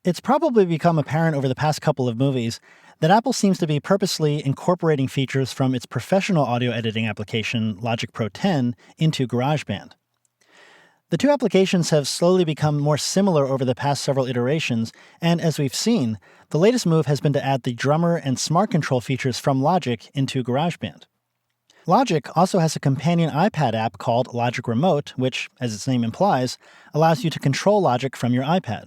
It's probably become apparent over the past couple of movies that Apple seems to be purposely incorporating features from its professional audio editing application, Logic Pro 10, into GarageBand. The two applications have slowly become more similar over the past several iterations, and as we've seen, the latest move has been to add the drummer and smart control features from Logic into GarageBand. Logic also has a companion iPad app called Logic Remote, which, as its name implies, allows you to control Logic from your iPad.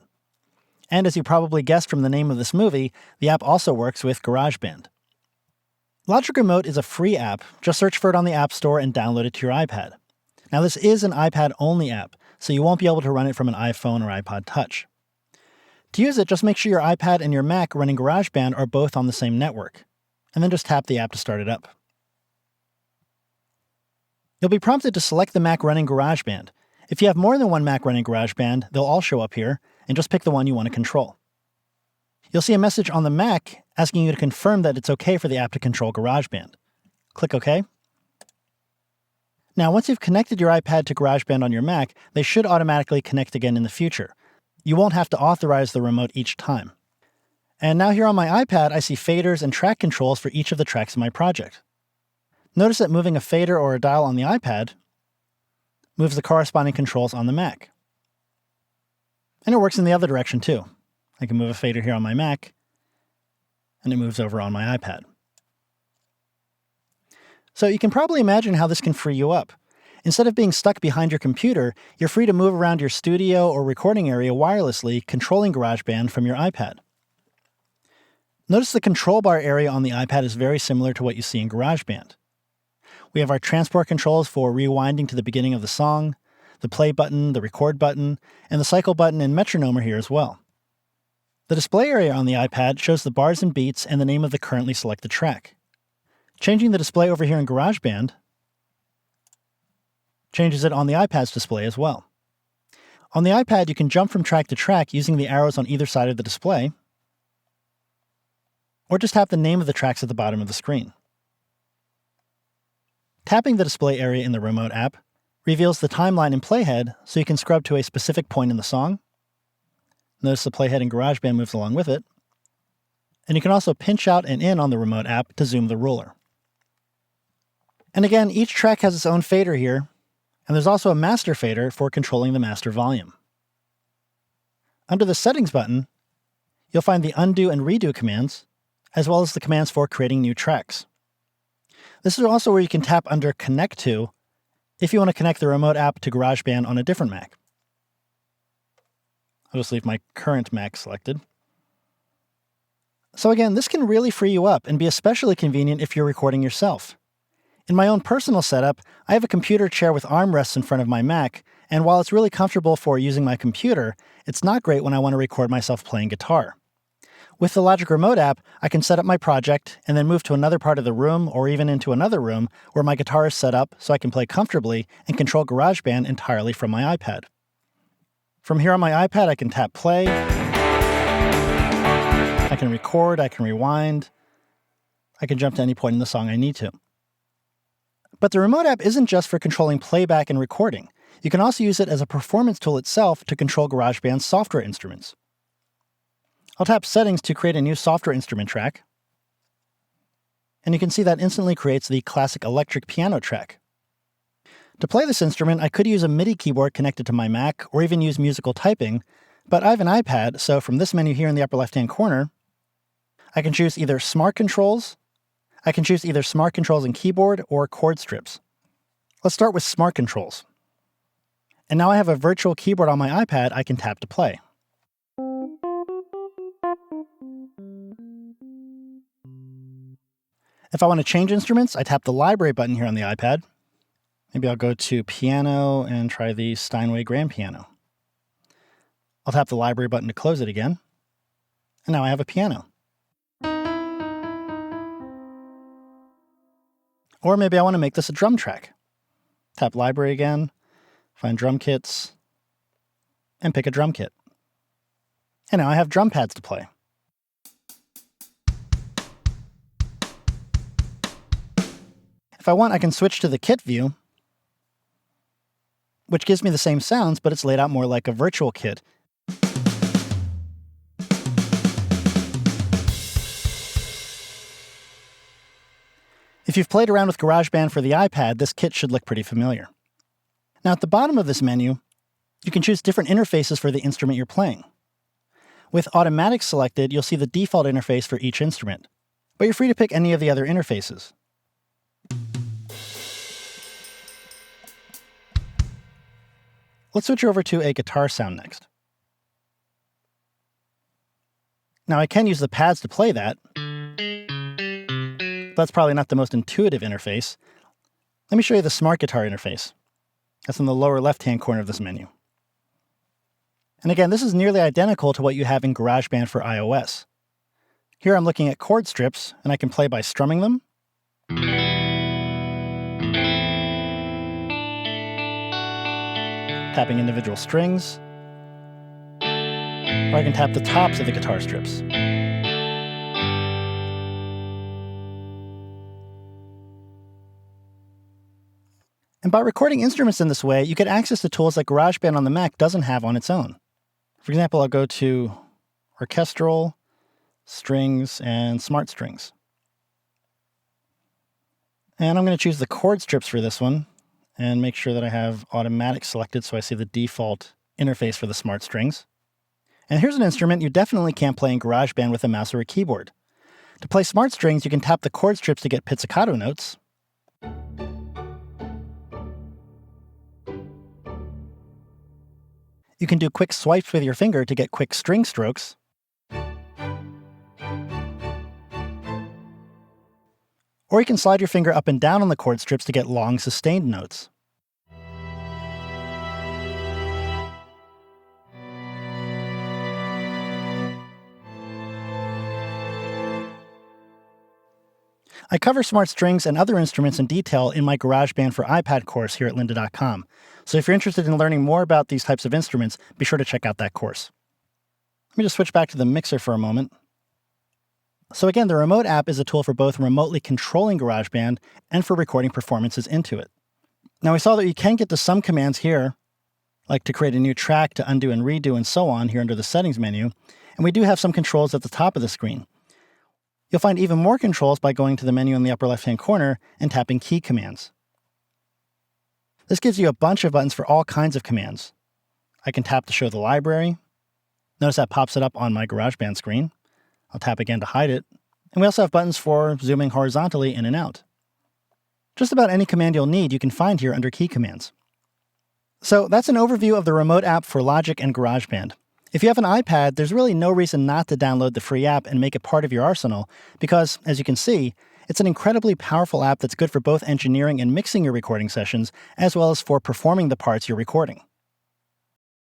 And as you probably guessed from the name of this movie, the app also works with GarageBand. Logic Remote is a free app. Just search for it on the App Store and download it to your iPad. Now, this is an iPad-only app, so you won't be able to run it from an iPhone or iPod Touch. To use it, just make sure your iPad and your Mac running GarageBand are both on the same network, and then just tap the app to start it up. You'll be prompted to select the Mac running GarageBand. If you have more than one Mac running GarageBand, they'll all show up here, and just pick the one you want to control. You'll see a message on the Mac asking you to confirm that it's okay for the app to control GarageBand. Click OK. Now, once you've connected your iPad to GarageBand on your Mac, they should automatically connect again in the future. You won't have to authorize the remote each time. And now here on my iPad, I see faders and track controls for each of the tracks in my project. Notice that moving a fader or a dial on the iPad moves the corresponding controls on the Mac. And it works in the other direction too. I can move a fader here on my Mac, and it moves over on my iPad. So you can probably imagine how this can free you up. Instead of being stuck behind your computer, you're free to move around your studio or recording area wirelessly, controlling GarageBand from your iPad. Notice the control bar area on the iPad is very similar to what you see in GarageBand. We have our transport controls for rewinding to the beginning of the song, the play button, the record button, and the cycle button and metronome are here as well. The display area on the iPad shows the bars and beats and the name of the currently selected track. Changing the display over here in GarageBand changes it on the iPad's display as well. On the iPad, you can jump from track to track using the arrows on either side of the display, or just tap the name of the tracks at the bottom of the screen. Tapping the display area in the Remote app reveals the timeline in Playhead so you can scrub to a specific point in the song. Notice the Playhead in GarageBand moves along with it. And you can also pinch out and in on the Remote app to zoom the ruler. And again, each track has its own fader here, and there's also a master fader for controlling the master volume. Under the Settings button, you'll find the undo and redo commands, as well as the commands for creating new tracks. This is also where you can tap under Connect To if you want to connect the Remote app to GarageBand on a different Mac. I'll just leave my current Mac selected. So again, this can really free you up and be especially convenient if you're recording yourself. In my own personal setup, I have a computer chair with armrests in front of my Mac, and while it's really comfortable for using my computer, it's not great when I want to record myself playing guitar. With the Logic Remote app, I can set up my project and then move to another part of the room or even into another room where my guitar is set up so I can play comfortably and control GarageBand entirely from my iPad. From here on my iPad, I can tap play, I can record, I can rewind, I can jump to any point in the song I need to. But the Remote app isn't just for controlling playback and recording. You can also use it as a performance tool itself to control GarageBand's software instruments. I'll tap Settings to create a new software instrument track, and you can see that instantly creates the classic electric piano track. To play this instrument, I could use a MIDI keyboard connected to my Mac, or even use musical typing, but I have an iPad, so from this menu here in the upper left-hand corner, I can choose either Smart Controls and keyboard or chord strips. Let's start with Smart Controls. And now I have a virtual keyboard on my iPad I can tap to play. If I want to change instruments, I tap the Library button here on the iPad. Maybe I'll go to Piano and try the Steinway Grand Piano. I'll tap the Library button to close it again. And now I have a piano. Or maybe I want to make this a drum track. Tap Library again, find Drum Kits, and pick a drum kit. And now I have drum pads to play. If I want, I can switch to the kit view, which gives me the same sounds, but it's laid out more like a virtual kit. you've played around with GarageBand for the iPad, this kit should look pretty familiar. Now at the bottom of this menu, you can choose different interfaces for the instrument you're playing. With Automatic selected, you'll see the default interface for each instrument, but you're free to pick any of the other interfaces. Let's switch over to a guitar sound next. Now I can use the pads to play that, but that's probably not the most intuitive interface. Let me show you the Smart Guitar interface. That's in the lower left-hand corner of this menu. And again, this is nearly identical to what you have in GarageBand for iOS. Here I'm looking at chord strips, and I can play by strumming them, tapping individual strings, or I can tap the tops of the guitar strips. And by recording instruments in this way, you get access to tools that GarageBand on the Mac doesn't have on its own. For example, I'll go to Orchestral, Strings, and Smart Strings. And I'm going to choose the chord strips for this one and make sure that I have Automatic selected so I see the default interface for the Smart Strings. And here's an instrument you definitely can't play in GarageBand with a mouse or a keyboard. To play Smart Strings, you can tap the chord strips to get pizzicato notes. You can do quick swipes with your finger to get quick string strokes. Or you can slide your finger up and down on the chord strips to get long, sustained notes. I cover Smart Strings and other instruments in detail in my GarageBand for iPad course here at lynda.com. So if you're interested in learning more about these types of instruments, be sure to check out that course. Let me just switch back to the mixer for a moment. So again, the Remote app is a tool for both remotely controlling GarageBand and for recording performances into it. Now we saw that you can get to some commands here, like to create a new track, to undo and redo, and so on here under the Settings menu, and we do have some controls at the top of the screen. You'll find even more controls by going to the menu in the upper left-hand corner and tapping Key Commands. This gives you a bunch of buttons for all kinds of commands. I can tap to show the library. Notice that pops it up on my GarageBand screen. I'll tap again to hide it. And we also have buttons for zooming horizontally in and out. Just about any command you'll need you can find here under Key Commands. So that's an overview of the Remote app for Logic and GarageBand. If you have an iPad, there's really no reason not to download the free app and make it part of your arsenal because, as you can see, it's an incredibly powerful app that's good for both engineering and mixing your recording sessions, as well as for performing the parts you're recording.